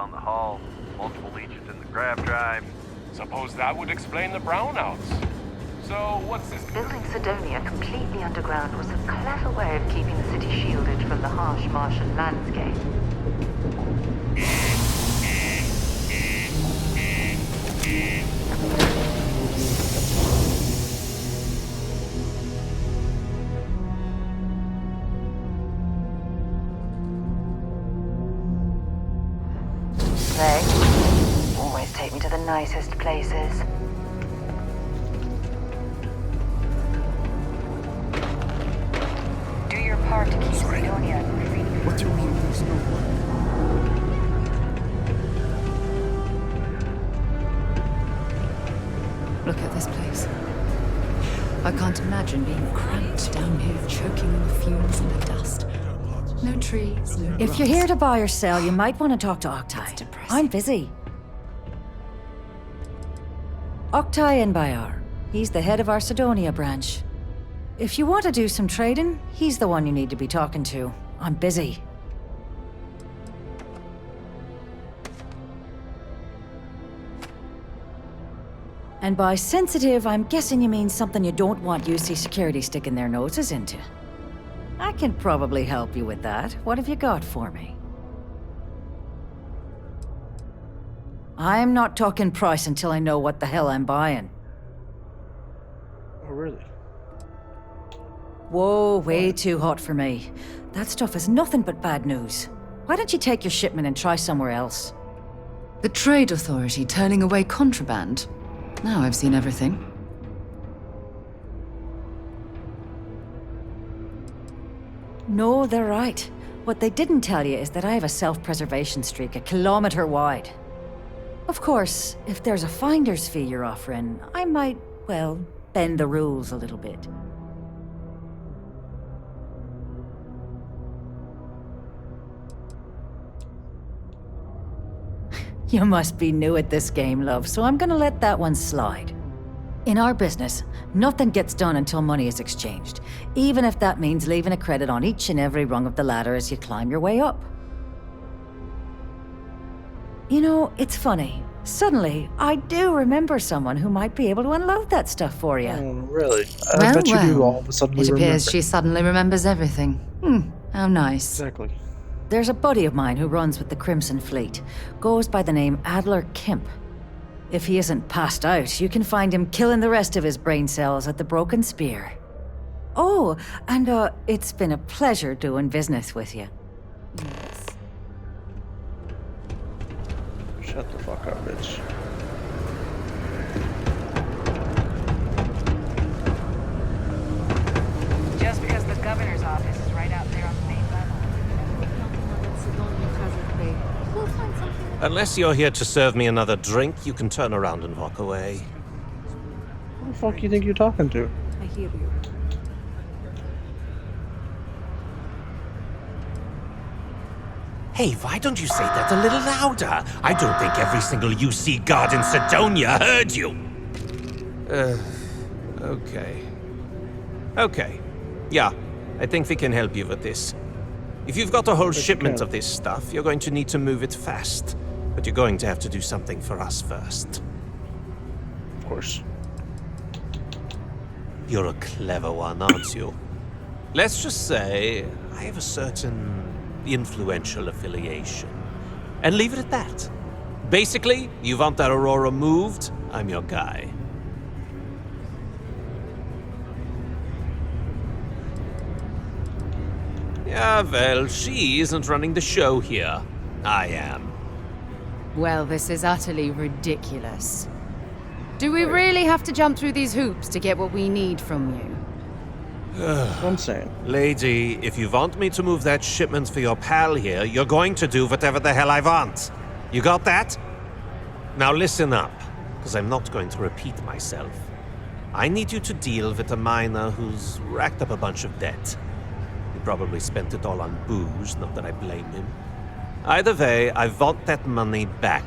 on the hull, multiple leeches in the grav drive. Suppose that would explain the brownouts. So, what's this? Building Cydonia completely underground was a clever way of keeping the city shielded from the harsh Martian landscape. They always take me to the nicest places. Do your part to keep Cydonia free. What do you mean there's no one? Look at this place. I can't imagine being cramped down here, choking on the fumes and the dust. No trees, no If you're grass. here to buy or sell, you might want to talk to Octai. It's depressing. I'm busy. Octai Enbayar. He's the head of our Cydonia branch. If you want to do some trading, he's the one you need to be talking to. I'm busy. And by sensitive, I'm guessing you mean something you don't want UC Security sticking their noses into. I can probably help you with that. What have you got for me? I'm not talking price until I know what the hell I'm buying. Oh, really? Whoa, way too hot for me. That stuff is nothing but bad news. Why don't you take your shipment and try somewhere else? The Trade Authority turning away contraband. Now I've seen everything. No, they're right. What they didn't tell you is that I have a self-preservation streak 1 kilometer wide. Of course, if there's a finder's fee you're offering, I might, well, bend the rules a little bit. You must be new at this game, love, so I'm gonna let that one slide. In our business, nothing gets done until money is exchanged, even if that means leaving a credit on each and every rung of the ladder as you climb your way up. You know, it's funny. Suddenly, I do remember someone who might be able to unload that stuff for you. Oh, really? I Well, bet you do well. all of a sudden It remember. appears she suddenly remembers everything. How nice. Exactly. There's a buddy of mine who runs with the Crimson Fleet. Goes by the name Adler Kemp. If he isn't passed out, you can find him killing the rest of his brain cells at the Broken Spear. Oh, and it's been a pleasure doing business with you. Shut the fuck up, bitch. Just because the governor's office is right out there on the main level. Unless you're here to serve me another drink, you can turn around and walk away. Who the fuck do you think you're talking to? I hear you. Hey, why don't you say that a little louder? I don't think every single UC guard in Cydonia heard you. Okay. Okay. Yeah, I think we can help you with this. If you've got a whole shipment of this stuff, you're going to need to move it fast. But you're going to have to do something for us first. Of course. You're a clever one, aren't you? Let's just say I have a certain influential affiliation. And leave it at that. Basically, you want that Aurora moved, I'm your guy. Yeah, well, she isn't running the show here. I am. Well, this is utterly ridiculous. Do we really have to jump through these hoops to get what we need from you? That's what I'm saying. Lady, if you want me to move that shipment for your pal here, you're going to do whatever the hell I want. You got that? Now listen up, because I'm not going to repeat myself. I need you to deal with a miner who's racked up a bunch of debt. He probably spent it all on booze, not that I blame him. Either way, I want that money back.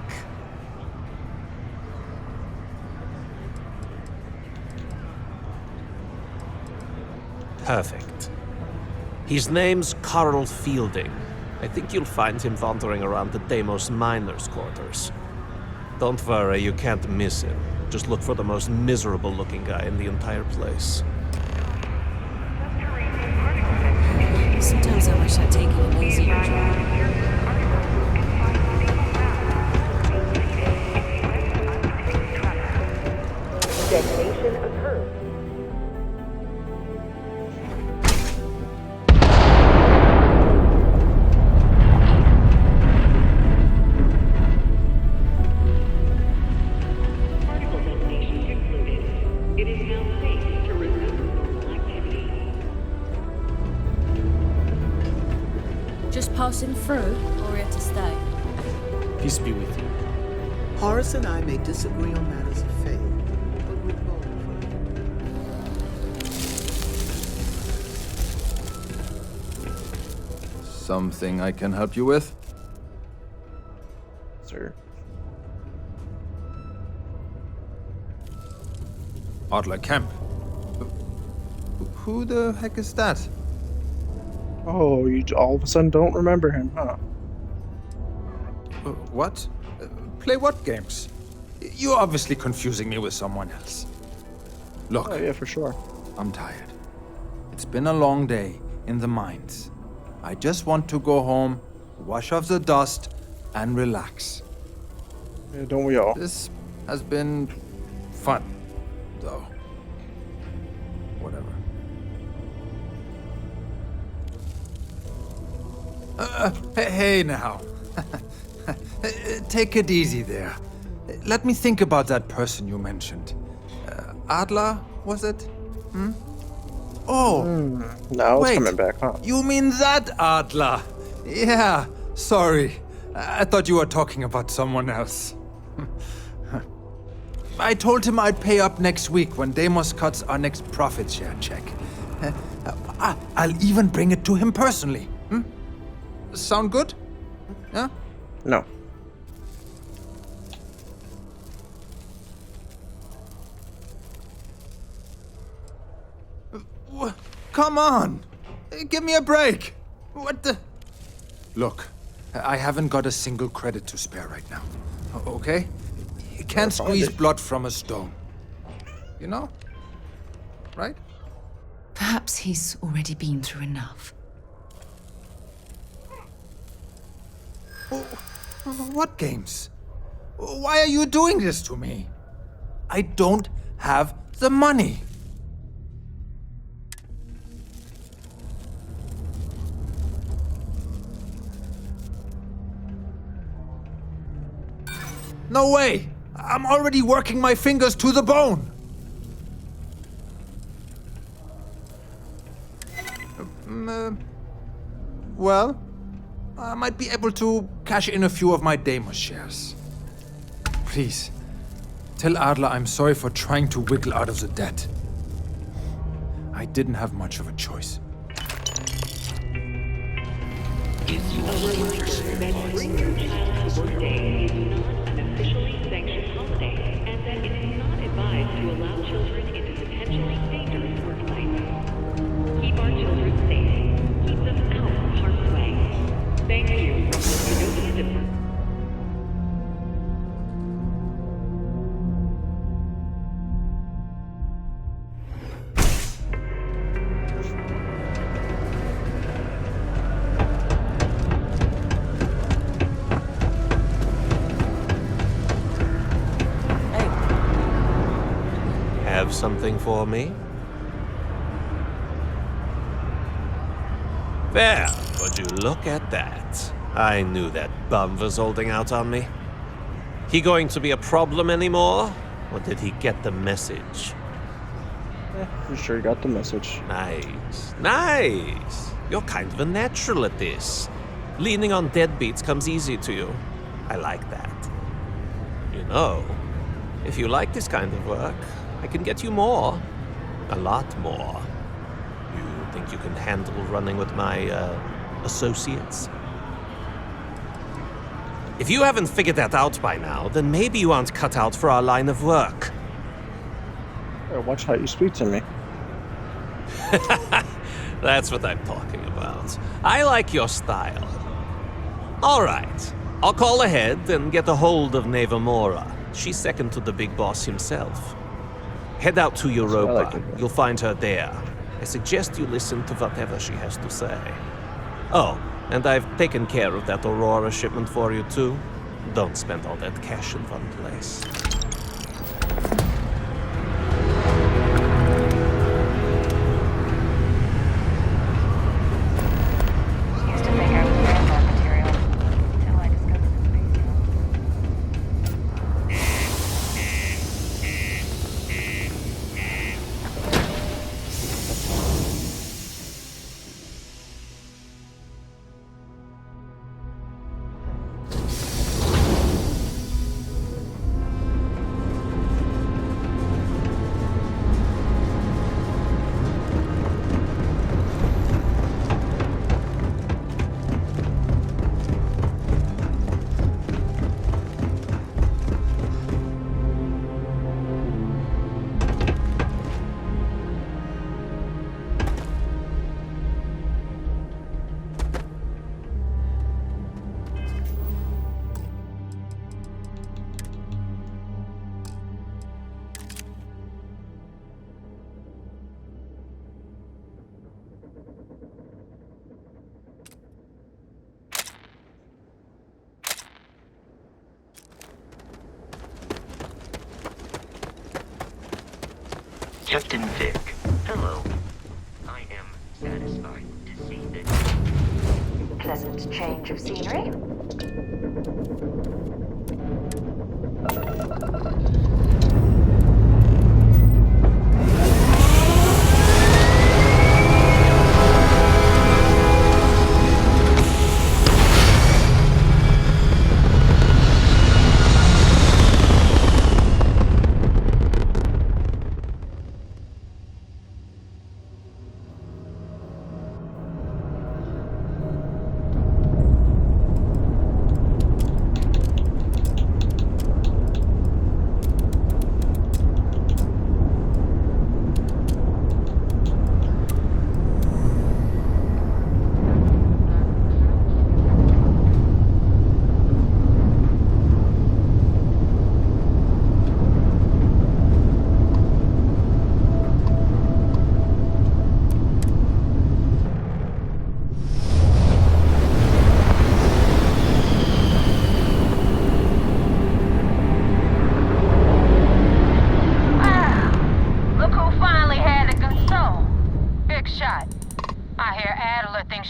Perfect. His name's Carl Fielding, I think you'll find him wandering around the Deimos miners' quarters. Don't worry, you can't miss him. Just look for the most miserable-looking guy in the entire place. Sometimes I wish I'd taken an easier job. Detonation occurred. Particle detonation concluded. It is now safe to resume normal activity. Just passing through, or here to stay? Peace be with you. Horace and I may disagree on matters of faith, but we both approve. Something I can help you with? Sir. Adler Kemp. Who the heck is that? Oh, you all of a sudden don't remember him, huh? What? Play what games? You're obviously confusing me with someone else. Look, Oh, yeah, for sure. I'm tired. It's been a long day in the mines. I just want to go home, wash off the dust, and relax. Yeah, don't we all? This has been fun, though. Whatever. Hey now. Take it easy there. Let me think about that person you mentioned. Adler, was it? Hmm? Oh, Now it's wait. coming back, huh? You mean that Adler? Yeah, sorry. I thought you were talking about someone else. I told him I'd pay up next week when Deimos cuts our next profit share check. I'll even bring it to him personally. Sound good? Yeah? No. Come on! Give me a break! What the? Look, I haven't got a single credit to spare right now. Okay? You can't Well, squeeze fine. blood from a stone. You know? Right? Perhaps he's already been through enough. What games? Why are you doing this to me? I don't have the money. No way! I'm already working my fingers to the bone! Well, I might be able to cash in a few of my Deimos shares. Please, tell Adler I'm sorry for trying to wiggle out of the debt. I didn't have much of a choice. Bring your child to work day is not an officially sanctioned holiday, and that it is not advised to allow children into potentially dangerous workplaces. Keep our children safe. Keep them out of harm's way. Thank you from the Genovia Department. Have something for me? There, would you look at that? I knew that bum was holding out on me. He going to be a problem anymore? Or did he get the message? You sure got the message. Nice. Nice! You're kind of a natural at this. Leaning on deadbeats comes easy to you. I like that. You know, if you like this kind of work, I can get you more. A lot more. You think you can handle running with my, associates? If you haven't figured that out by now, then maybe you aren't cut out for our line of work. Hey, watch how you speak to me. That's what I'm talking about. I like your style. All right. I'll call ahead and get a hold of Nevamora. She's second to the big boss himself. Head out to Europa. like it. You'll find her there. I suggest you listen to whatever she has to say. Oh, and I've taken care of that Aurora shipment for you too. Don't spend all that cash in one place. Used to think I was embark material until I discovered the space travel. Captain Vic, hello. I am satisfied to see that... Pleasant change of scenery.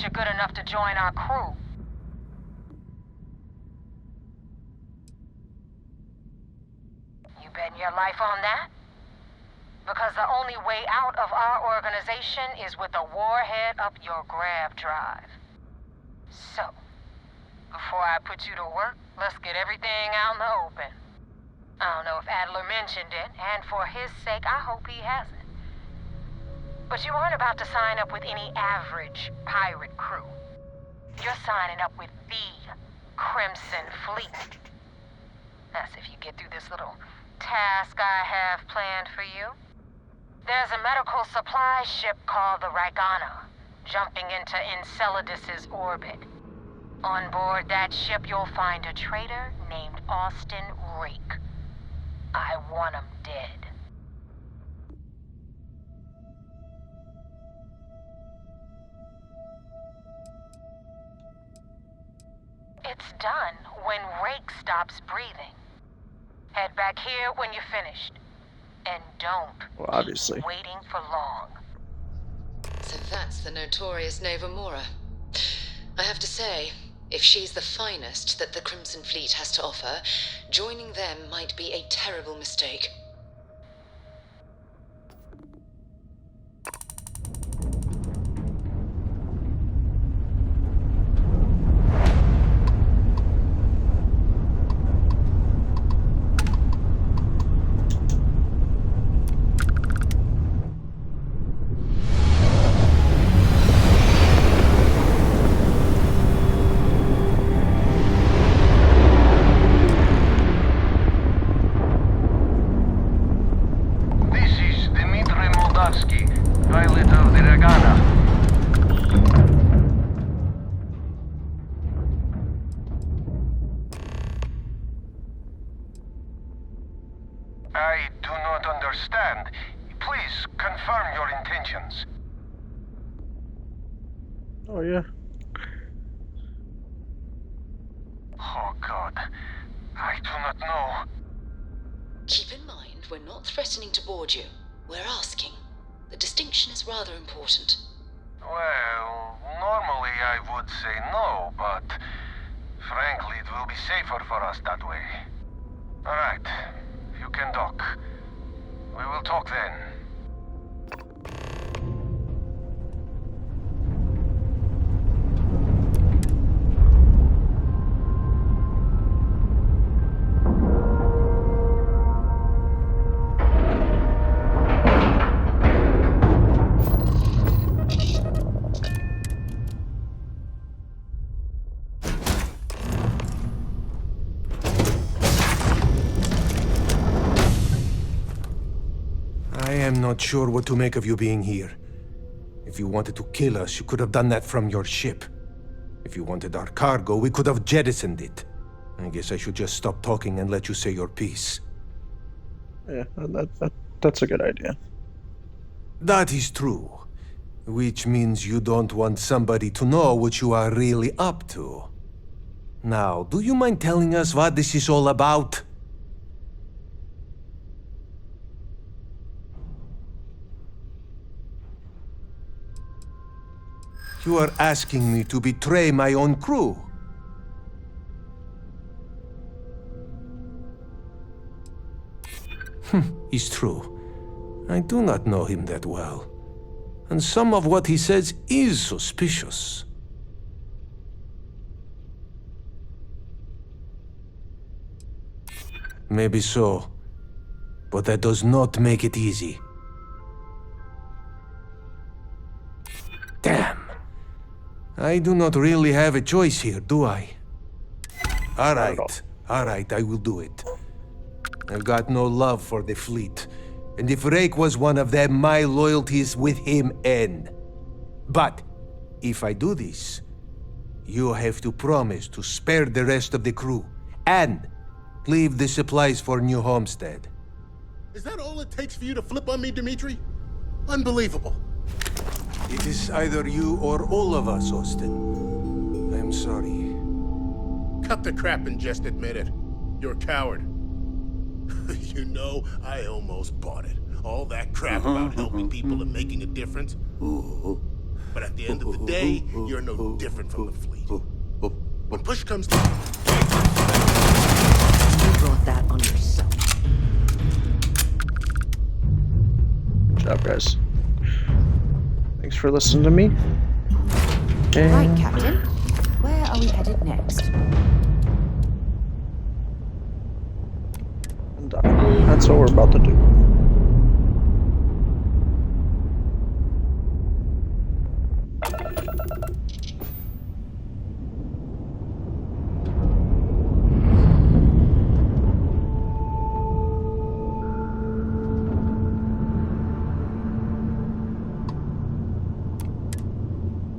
You're good enough to join our crew. You betting your life on that? Because the only way out of our organization is with a warhead up your grav drive. So, before I put you to work, let's get everything out in the open. I don't know if Adler mentioned it, and for his sake, I hope he hasn't. But you aren't about to sign up with any average pirate crew. You're signing up with the Crimson Fleet. That's if you get through this little task I have planned for you. There's a medical supply ship called the Ragana, jumping into Enceladus's orbit. On board that ship, you'll find a traitor named Austin Rake. I want him dead. It's done when Rake stops breathing. Head back here when you're finished. And don't obviously keep waiting for long. So that's the notorious Nevamora. I have to say, if she's the finest that the Crimson Fleet has to offer, joining them might be a terrible mistake. Pilot of the Ragana. do not understand. Please confirm your intentions. Oh, yeah. Oh, God. I do not know. Keep in mind, we're not threatening to board you. We're asking. The distinction is rather important. Well, normally I would say no, but frankly, it will be safer for us that way. All right, you can dock. We will talk then. I am not sure what to make of you being here. If you wanted to kill us, you could have done that from your ship. If you wanted our cargo, we could have jettisoned it. I guess I should just stop talking and let you say your piece. Yeah, that's a good idea. That is true. Which means you don't want somebody to know what you are really up to. Now, do you mind telling us what this is all about? You are asking me to betray my own crew. It's true. I do not know him that well. And some of what he says is suspicious. Maybe so. But that does not make it easy. Damn. I do not really have a choice here, do I? All right, I will do it. I've got no love for the fleet, and if Rake was one of them, my loyalties with him end. But if I do this, you have to promise to spare the rest of the crew, and leave the supplies for New Homestead. Is that all it takes for you to flip on me, Dimitri? Unbelievable. It is either you or all of us, Austin. I'm sorry. Cut the crap and just admit it. You're a coward. You know, I almost bought it. All that crap about helping people and making a difference. But at the end of the day, you're no different from the fleet. When push comes to... You brought that on yourself. Good job, guys. Thanks for listening to me. Right, Captain. Where are we headed next? And that's what we're about to do.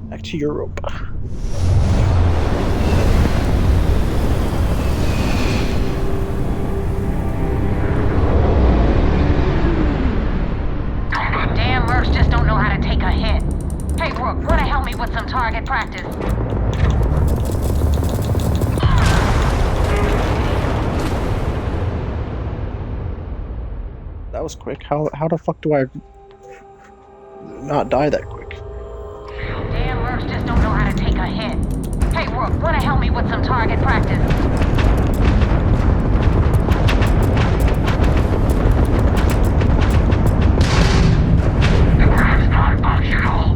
Back to Europe. Damn mercs just don't know how to take a hit. Hey, Rook, wanna help me with some target practice? That was quick. How the fuck do I not die that quick? Damn mercs just don't know how to take a hit. Hey, Rook, wanna help me with some target practice? That's not optional.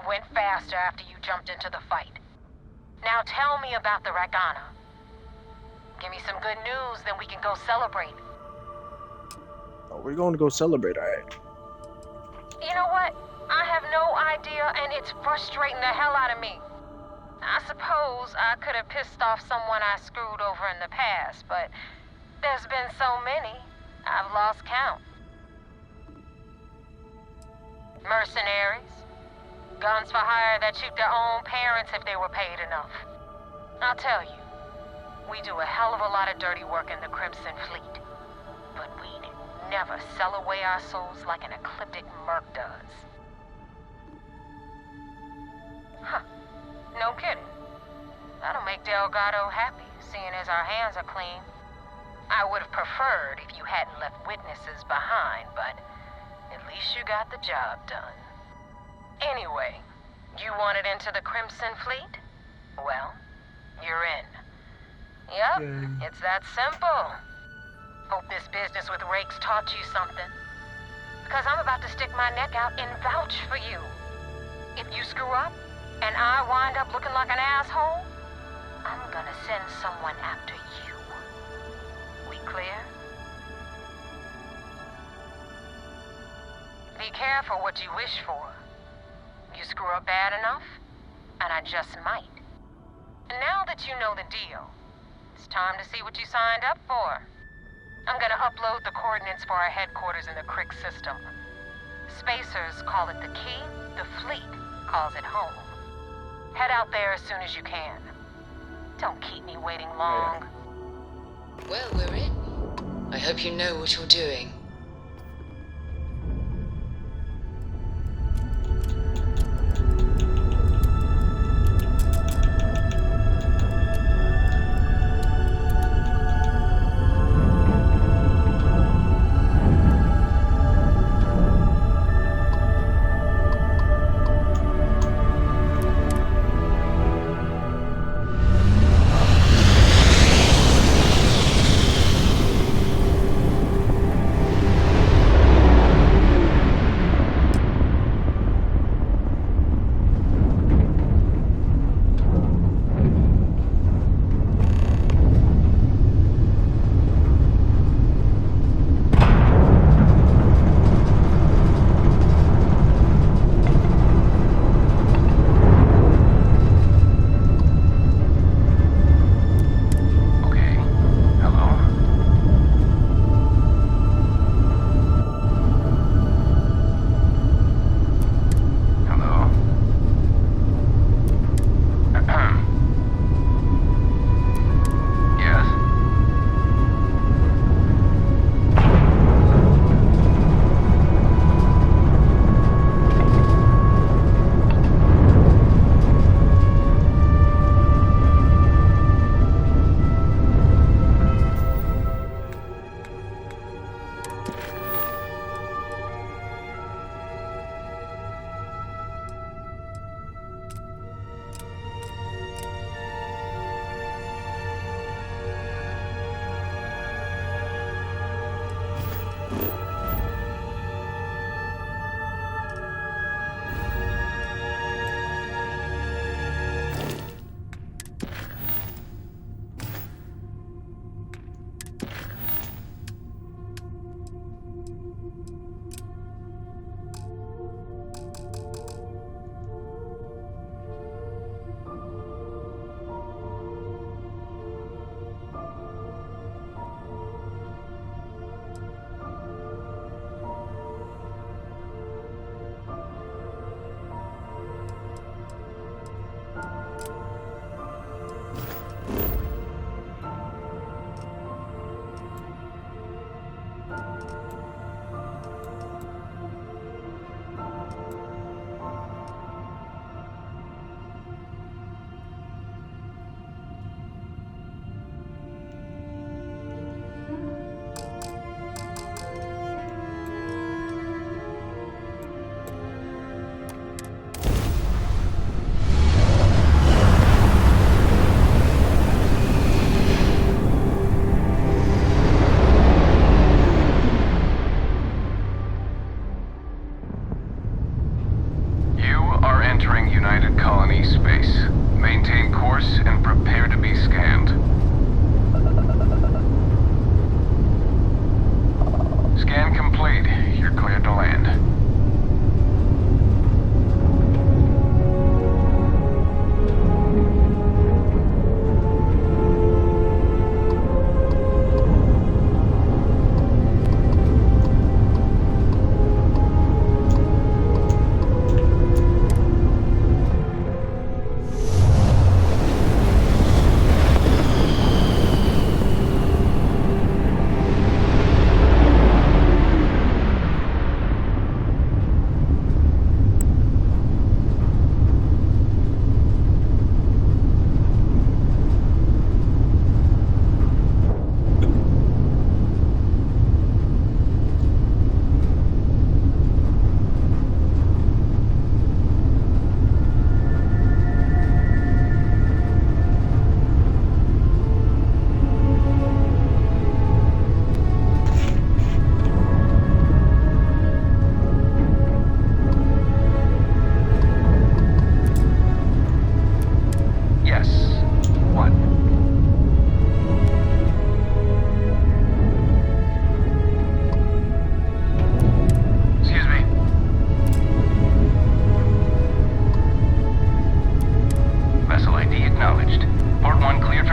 went faster after you jumped into the fight. Now tell me about the Ragana. Give me some good news, then we can go celebrate. Oh, we're going to go celebrate, alright. You know what? I have no idea, and it's frustrating the hell out of me. I suppose I could have pissed off someone I screwed over in the past, but there's been so many, I've lost count. Mercenaries. Guns for hire that shoot their own parents if they were paid enough. I'll tell you, we do a hell of a lot of dirty work in the Crimson Fleet, but we'd never sell away our souls like an ecliptic merc does. Huh. No kidding. That'll make Delgado happy, seeing as our hands are clean. I would have preferred if you hadn't left witnesses behind, but at least you got the job done. Anyway, you wanted into the Crimson Fleet? Well, you're in. Yep, it's that simple. Hope this business with Rakes taught you something. Because I'm about to stick my neck out and vouch for you. If you screw up, and I wind up looking like an asshole, I'm gonna send someone after you. We clear? Be careful what you wish for. You screw up bad enough, and I just might. And now that you know the deal, it's time to see what you signed up for. I'm gonna upload the coordinates for our headquarters in the Crick system. Spacers call it the key, the fleet calls it home. Head out there as soon as you can. Don't keep me waiting long. Well, we're in. I hope you know what you're doing.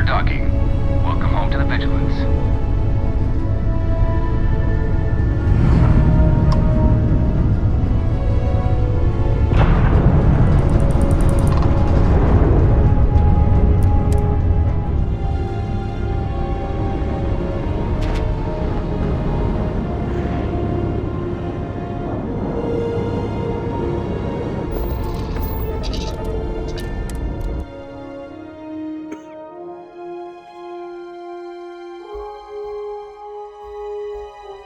docking. Welcome home to the Vigilance.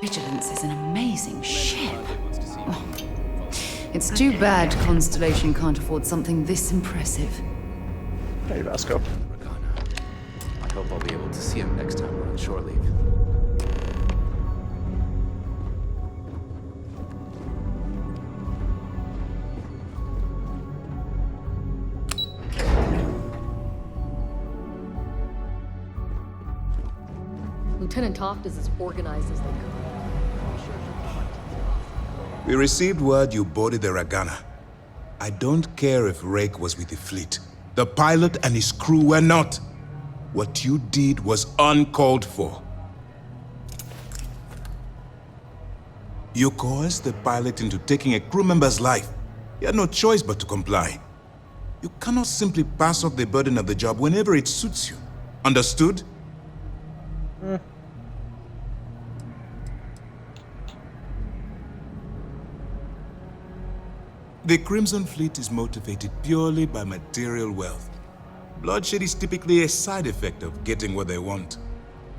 Vigilance is an amazing ship. Oh, it's too bad Constellation can't afford something this impressive. Hey, Vasco. I hope I'll be able to see him next time we're on shore leave. Lieutenant Toft is as organized as they come. We received word you boarded the Ragana. I don't care if Rake was with the fleet. The pilot and his crew were not. What you did was uncalled for. You coerced the pilot into taking a crew member's life. He had no choice but to comply. You cannot simply pass off the burden of the job whenever it suits you. Understood? The Crimson Fleet is motivated purely by material wealth. Bloodshed is typically a side effect of getting what they want.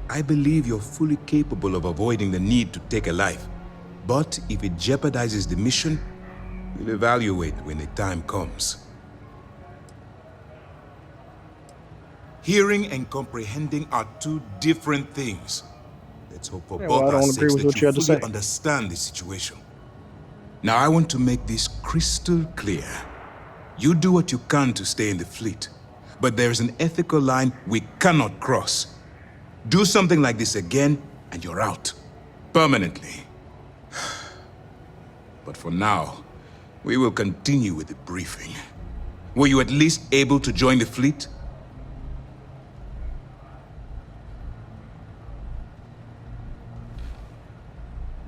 I believe you're fully capable of avoiding the need to take a life. But if it jeopardizes the mission, we'll evaluate when the time comes. Hearing and comprehending are two different things. Let's hope for both our sakes that you fully understand the situation. Now I want to make this crystal clear. You do what you can to stay in the fleet, but there's an ethical line we cannot cross. Do something like this again, and you're out. Permanently. But for now, we will continue with the briefing. Were you at least able to join the fleet?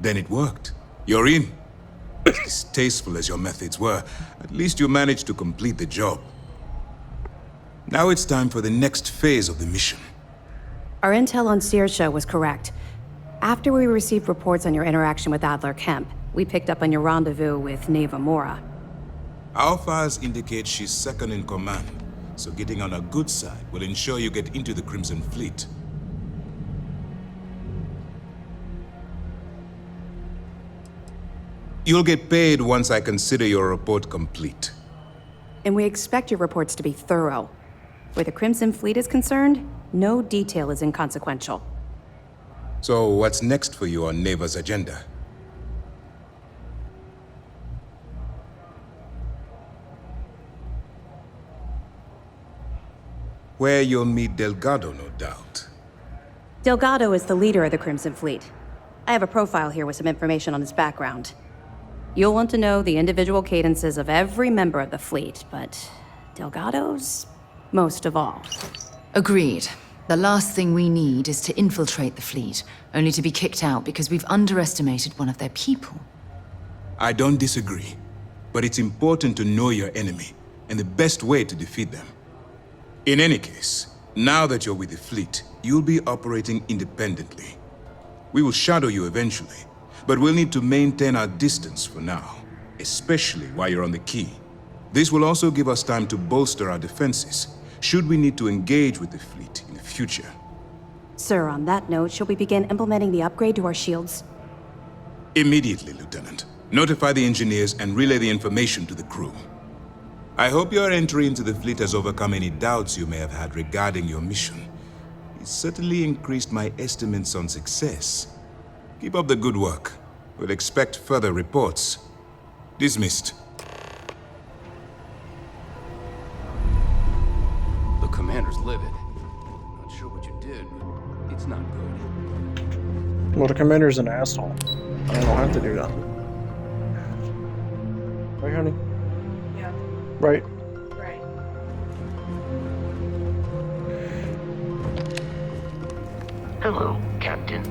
Then it worked. You're in. As distasteful as your methods were, at least you managed to complete the job. Now it's time for the next phase of the mission. Our intel on Saoirse was correct. After we received reports on your interaction with Adler Kemp, we picked up on your rendezvous with Neva Mora. Our files indicate she's second in command, so getting on her good side will ensure you get into the Crimson Fleet. You'll get paid once I consider your report complete. And we expect your reports to be thorough. Where the Crimson Fleet is concerned, no detail is inconsequential. So what's next for you on Neva's agenda? Where you'll meet Delgado, no doubt. Delgado is the leader of the Crimson Fleet. I have a profile here with some information on his background. You'll want to know the individual cadences of every member of the fleet, but Delgado's most of all. Agreed. The last thing we need is to infiltrate the fleet, only to be kicked out because we've underestimated one of their people. I don't disagree, but it's important to know your enemy and the best way to defeat them. In any case, now that you're with the fleet, you'll be operating independently. We will shadow you eventually, but we'll need to maintain our distance for now, especially while you're on the key. This will also give us time to bolster our defenses, should we need to engage with the fleet in the future. Sir, on that note, shall we begin implementing the upgrade to our shields? Immediately, Lieutenant. Notify the engineers and relay the information to the crew. I hope your entry into the fleet has overcome any doubts you may have had regarding your mission. It certainly increased my estimates on success. Keep up the good work. We'll expect further reports. Dismissed. The commander's livid. Not sure what you did, but it's not good. Well, the commander's an asshole. I don't have to do that. Right, honey? Yeah. Right. Hello, Captain.